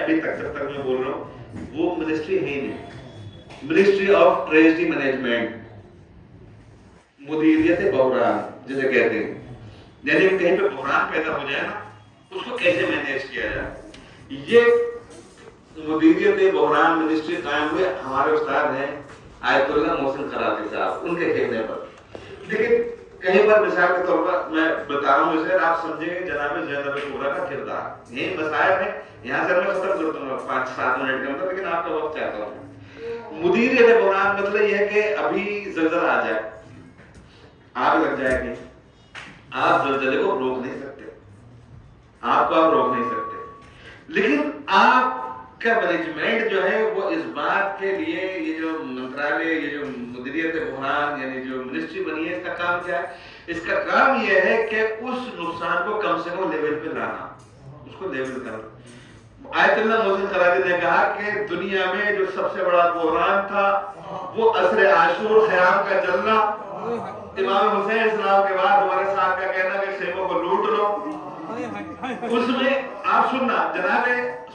ابھی تک جب تک میں بول رہا ہوں وہ منسٹری ہے ہی نہیں. منسٹری آف ٹریجری مینجمنٹ, مدیریت بحران جسے کہتے ہیں, یعنی کہیں پہ بحران پیدا ہو جائے نا اس کو کیسے مینیج کیا جائے. یہ مدیریت بحران منسٹری قائم ہوئے ہمارے استاد ہیں آیت اللہ محسن خراتی صاحب, ان کے کہنے پر. لیکن کہیں پر مثال کے طور پر میں بتا رہا ہوں اسے, آپ سمجھیں گے جناب زینب کبریٰ کا کردار. یہ مسائل ہے, یہاں سے میں ختم کرتا ہوں 5-7 منٹ کے اندر, لیکن آپ کا وقت چاہتا ہوں. مدیریت بحران مطلب یہ ہے کہ ابھی زلزلہ آ جائے, آگ لگ جائے گی, آپ زلزلے کو روک نہیں سکتے, آپ کو آپ روک نہیں سکتے, لیکن آپ کا مینجمنٹ جو ہے وہ اس بات کے لیے, یہ جو منترالیہ, یہ جو مدیریت بحران یعنی جو منسٹری بنی ہے, اس کا کام کیا ہے؟ اس کا کام یہ ہے کہ اس نقصان کو کم سے کم لیول پہ لانا, اس کو لیول کرنا. آیت اللہ محسن خراتی نے کہا کہ دنیا میں جو سب سے بڑا بحران تھا وہ عصر عاشور خیام کا جلنا, امام حسین السلام کے بعد ہمارے صاحب کا کہنا کہ خیموں کو لوٹ لو. اس میں آپ سننا جناب,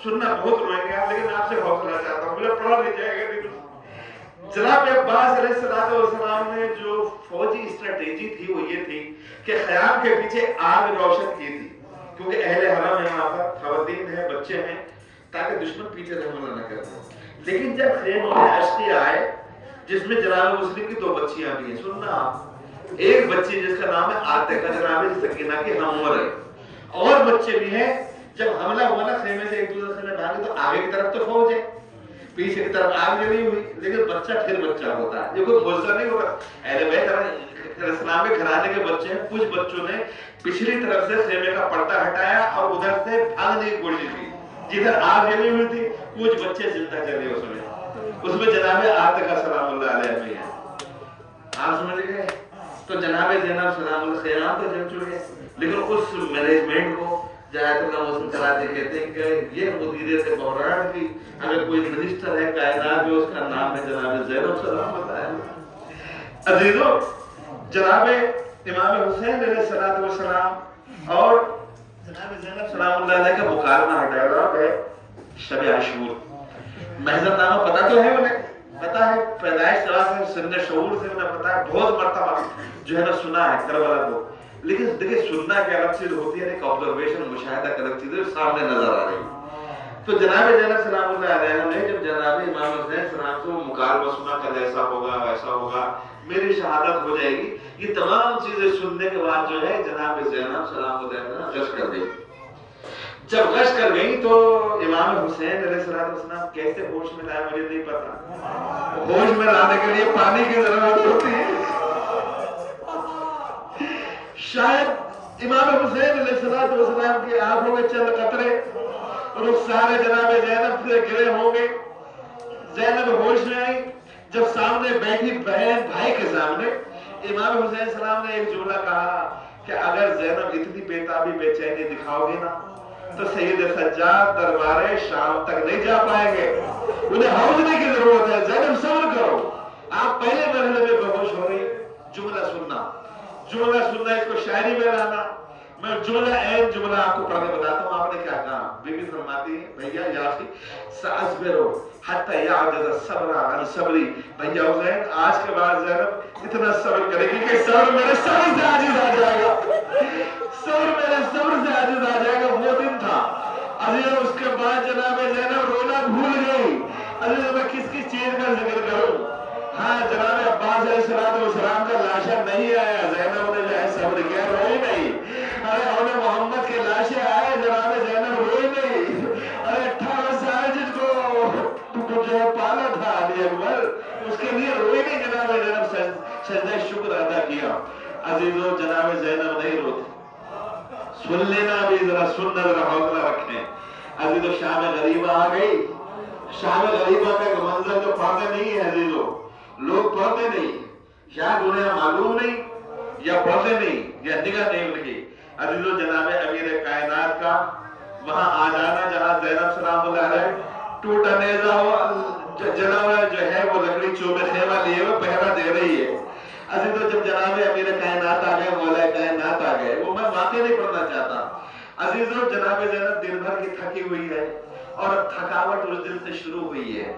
سننا بہت روئیں گے آپ, لیکن آپ سے حوصلہ چاہتا ہوں, مجھے پڑھا نہیں جائے گا. جناب عباس علیہ السلام نے جو فوجی اسٹریٹجی تھی وہ یہ تھی کہ خیام کے پیچھے آگ روشن کی تھی, کیونکہ اہل حرم ہے, وہاں پر خواتین ہیں, بچے ہیں, تاکہ دشمن پیچھے سے حملہ نہ کرے. لیکن جب خیموں میں اشقی آئے جس میں جناب مسلم کی 2 بچیاں بھی ہیں, سننا آپ, ایک بچی جس کا نام ہے عاتقہ جناب سکینہ کی ہمعمر ہے, اور بچے بھی ہیں. جب حملہ ہوا نا خیمے سے ایک دوسرے سے بھاگے تو آگے کی طرف تو فوج ہے, پیچھے کی طرف آگ جلی ہوئی, لیکن بچہ پھر بچہ ہوتا ہے, یہ کوئی فوجدار نہیں ہوگا. اہل بیت اسلام کے گھرانے کے بچے ہیں. کچھ بچوں نے پچھلی طرف سے خیمے کا پردہ ہٹایا اور ادھر سے بھاگنے کی کوشش کی جدھر آگ جلی ہوئی تھی. کچھ بچے زندہ چلے اس میں جناب عاتقہ سلام اللہ علیہ بھی ہے. آپ سمجھ گئے؟ تو جناب زینب سلام اللہ خیرام تو جل چکے, لیکن اس مینجمنٹ کو آیت اللہ محسن خراتی کہتے ہیں کہ یہ مدیریت بحران کی اگر کوئی منسٹر ہے کائنات میں, اس کا نام ہے جناب زینب سلام اللہ علیہ. عزیزو, جناب امام حسین علیہ السلام اور جناب زینب سلام اللہ علیہ کا مکالمہ ڈائیلاگ ہے شب عاشور. محضر نامہ پتہ تو ہے انہیں, پتہ ہے پیدائش سے سن شعور سے انہیں پتہ ہے, بہت مرتبہ جو ہے نا سنا ہے کربلا کو, لیکن دیکھیں سننا کی الگ چیز ہوتی ہے, ایک آبزرویشن مشاہدہ کی الگ چیز ہے, سامنے نظر آ رہی. تو جناب زینب سلام اللہ علیہ نے جب جناب امام حسین سلام سے وہ مکالمہ سنا کہ ایسا ہوگا ویسا ہوگا, میری شہادت ہو جائے گی, یہ تمام چیزیں سننے کے بعد جو ہے جناب زینب سلام اللہ علیہ نے غش کر گئی. جب غش کر گئی تو امام حسین علیہ السلام کیسے ہوش میں لائے مجھے نہیں پتا. ہوش میں لانے کے لیے پانی کی ضرورت ہوتی ہے. شاید امام حسین علیہ السلام کی آنکھوں میں چند قطرے رخسار جناب زینب سے گرے ہوں گے. زینب ہوش میں آئی, جب سامنے بیٹھی بہن بھائی کے سامنے امام حسین السلام نے ایک جملہ کہا کہ اگر زینب اتنی بےتابی بے چینی دکھاؤ گے نا تو سید سجاد دربار شام تک نہیں جا پائیں گے, انہیں حوصلے کی ضرورت ہے. زینب صبر کرو, آپ پہلے مرحلے میں بہوش ہو رہی. جملہ سننا, اس کو شاعری میں لانا. میں جملہ آپ کو پڑھ کے بتاتا ہوں. آپ نے کیا کہا؟ بی بی فرماتی ہے بھیا یا اخی سأصبرو حتی یعجز الصبر عن صبری. بھیا حسین آج کے بعد زینب اتنا صبر کرے گی کہ صبر میرے صبر سے عاجز آ جائے گا, صبر میرے صبر سے عاجز آ جائے گا. وہ دن تھا عزیز. اس کے بعد جناب زینب رونا بھول گئی. عزیز میں کس چیز کا ذکر کروں؟ ہاں جناب عباس علیہ السلام کا لاشا نہیں آیا, زینب نے جو ہے صبر کیا, روئی نہیں. ارے انہیں محمد کے لاشے آئے, جناب زینب روئی نہیں. ارے 18 سال جس کو جو پالا تھا علی اکبر, اس کے لیے روئی نہیں. جناب زینب سجدہ شکر ادا کیا. عزیزو جناب زینب نہیں روتی. سن لینا ابھی ذرا, سننا ذرا حوصلہ رکھیں. عزیزو شام غریبہ آ گئی. شام غریبہ کا ایک منظر جو پڑھتے نہیں ہے عزیزو, لوگ پڑھتے نہیں, شاید انہیں معلوم نہیں یا پڑھتے نہیں یا نگاہ نہیں ان کی. عزیزو جناب امیر کائنات کا وہاں آ جانا جہاں زینب سلام اللہ علیہ ٹوٹا نیزہ جلا ہوا جو ہے وہ لکڑی چوبے خیمہ لیے ہوئے پہرا دے رہی ہے. عزیزو جب جناب امیر کائنات آ گئے, مولا کائنات آ گئے, وہ میں واقعی نہیں پڑھنا چاہتا. عزیزو جناب زینب دن بھر کی تھکی ہوئی ہے, اور تھکاوٹ اس دن سے شروع ہوئی ہے.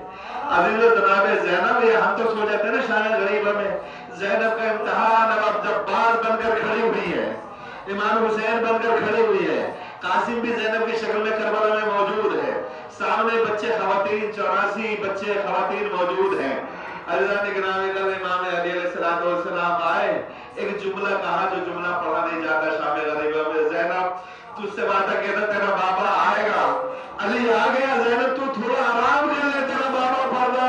عزیز جناب زینب, یہ ہم تو سو جاتے ہیں نا شان غریبہ میں, زینب کا امتحان اب جبار بن کر کھڑی ہوئی ہے, امام حسین بن کر کھڑی ہوئی ہے, قاسم بھی زینب کی شکل میں کربلا میں موجود ہے, سامنے بچے خواتین 84 بچے خواتین موجود ہیں. عزیزان گرامی کا امام علی علیہ السلام آئے, ایک جملہ کہا جو جملہ پڑھا نہیں جاتا شام غریبہ میں, زینب تجھ سے وعدہ کیا تھا تیرا بابا آئے گا, علی آ گیا, زینب تو تھوڑا آرام کر لے, تیرا بابا پڑھا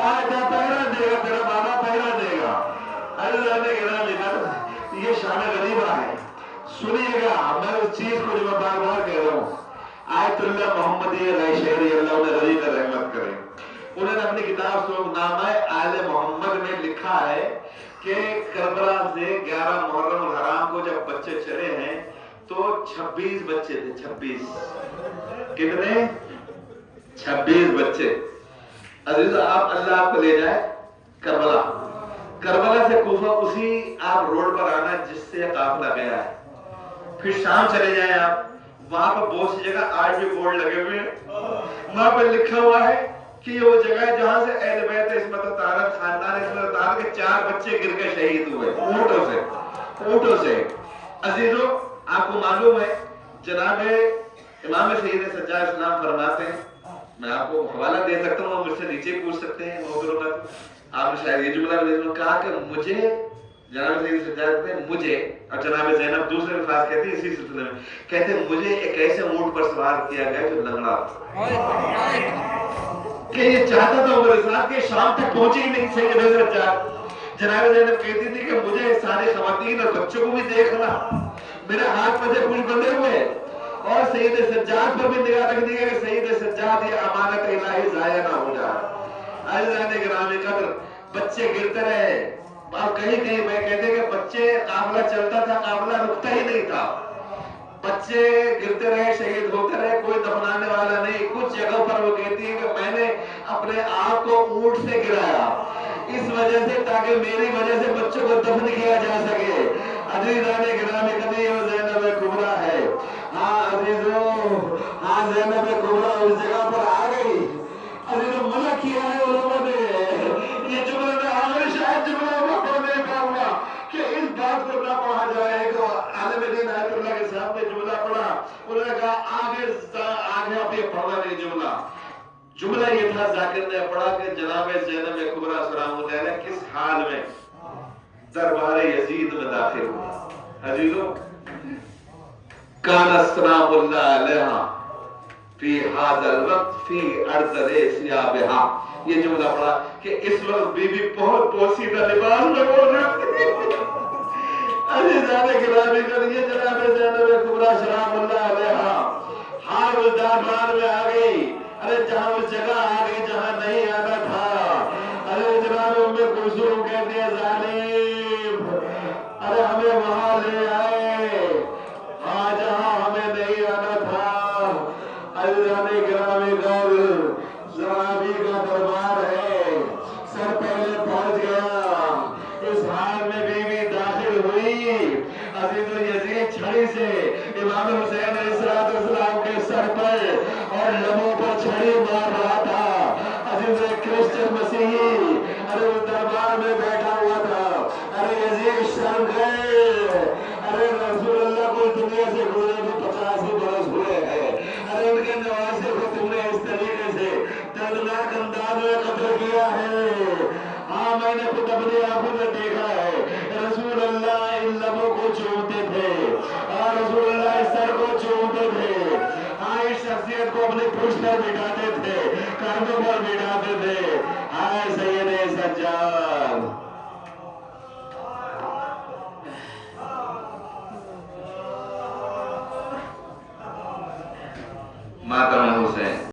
آئے گا, پہرا دے گا, تیرا بابا پہرا دے گا. عزیزان گرامی کا یہ شام غریبہ ہے. سنیے گا, میں اس چیز کو جو میں بار بار کہہ رہا ہوں, آیت اللہ محمدی علیہ شہری اللہ انہیں غریب رحمت کریں, انہوں نے اپنی کتاب نامہ آل محمد میں لکھا ہے کہ کربلا سے 11 محرم الحرام کو جب بچے چلے ہیں تو 26 بچے تھے. 26 کتنے؟ 26 بچے. عزیز آپ اللہ آپ کو لے جائے کربلا, کربلا سے کوفہ اسی آپ روڈ پر آنا جس سے قافلہ گیا ہے, پھر شام چلے جائیں آپ, وہاں پر بہت سی جگہ آج بھی بورڈ لگے ہوئے ہیں, وہاں پر لکھا ہوا ہے کہ یہ وہ جگہ ہے جہاں سے اہل بیت عصمت طاہرہ خاندان عصمت طاہرہ کے 4 بچے گر کے شہید ہوئے اونٹوں سے. عزیزو آپ کو معلوم ہے جناب امام سید سجاد اسلام فرماتے ہیں, میں آپ کو حوالہ دے سکتا ہوں, مجھ سے نیچے پوچھ سکتے ہیں محترم, آپ نے شاید یہ جملہ بھی کہا کہ مجھے جناب سید سجاد کہتے ہیں مجھے, اور جناب زینب دوسرے الفاظ کہتے ہیں اسی سلسلے میں, کہتے ہیں مجھے ایک ایسے اونٹ پر سوار کیا گیا جو لنگڑا کہ یہ چاہتا تھا میرے ساتھ کہ شام تک پہنچے ہی نہیں سید سجاد. جناب زینب کہتی تھی کہ مجھے سارے خواتین اور بچوں کو بھی دیکھنا, میرے ہاتھ پہ کچھ بندے ہوئے, اور سید سجاد پر بھی نگاہ رکھ دی کہ سید سجاد یہ امانت الہی ضائع نہ ہو جائے. عزیزان گرامی قدر, بچے گرتے رہے, اور کہیں کہیں میں کہتے ہیں کہ بچے قافلہ چلتا تھا, قافلہ رکتا ہی نہیں تھا, بچے گرتے رہے, شہید ہوتے رہے, کوئی دفنانے والا نہیں. کچھ جگہ پر وہ کہتی ہے کہ میں نے اپنے آپ کو اونٹ سے گرایا اس وجہ سے تاکہ میری وجہ سے بچوں کو دفن کیا جا سکے. عزیزان گرامی قدر زینب کبریٰ ہے. ہاں عزیزو, ہاں زینب کبریٰ اس جگہ پر آ گئی. عزیزو منع کیا ہے علماء نے, یہ جملہ میں آخر شاید جملہ میں پڑھنے کا ہوا کہ اس بات کو نہ پڑھا جائے. کہ عالم دین آیت اللہ کے سامنے جملہ پڑھا, انہوں نے کہا آگے آپ یہ پڑھنا نہیں جملہ. جملہ یہ تھا ذاکر نے پڑھا کہ جناب زینب کبریٰ سلام اللہ علیہ کس حال میں دربار یزید میں داخل ہوئے. عزیزو کان السلام اللہ علیہ فی هذا الوقت فی ارذل ثیابہا, یہ جملہ پڑھا کہ اس وقت بی بی بہت پوشیدہ لباس میں بول رہی تھی. عزیزان گرامی کا یہ جناب زینب کبریٰ سلام اللہ علیہ ہار اس دربار میں آ گئی. ارے جہاں اس جگہ آ گئی جہاں نہیں آنا تھا. ارے جناب ام کلثوم کہتے ہیں ظالم, ارے ہمیں وہاں لے آئے, ہاں جہاں ہمیں نہیں آنا تھا. عزیزان گرامی زرابی کا دربار ہے, سر پہلے پہنچ گیا, اس حال میں بیوی داخل ہوئی. عزیز یزید چھڑی سے امام حسین علیہ السلام کے سر پر اور لبوں پر چھڑی مار رہا تھا. عزیز کرسچن مسیحی ارے اس دربار میں بیٹھا ہوا تھا. ارے یزید شرم گئے, ارے رسول اللہ کو دنیا سے گزرے کو 85 برس ہوئے ہیں. ارے ان کے نواسے کو تم نے اس طریقے سے دردناک انداز میں قتل کیا ہے. ہاں میں نے خود اپنی آنکھوں میں دیکھا ہے. رسول اللہ ان لبوں کو چومتے تھے اور رسول اللہ اس سر کو چومتے تھے. ہاں اس شخصیت کو اپنی پشت پر بٹھاتے تھے, کندھوں پر بٹھاتے تھے. ہائے سید سجاد, ماتم حسین.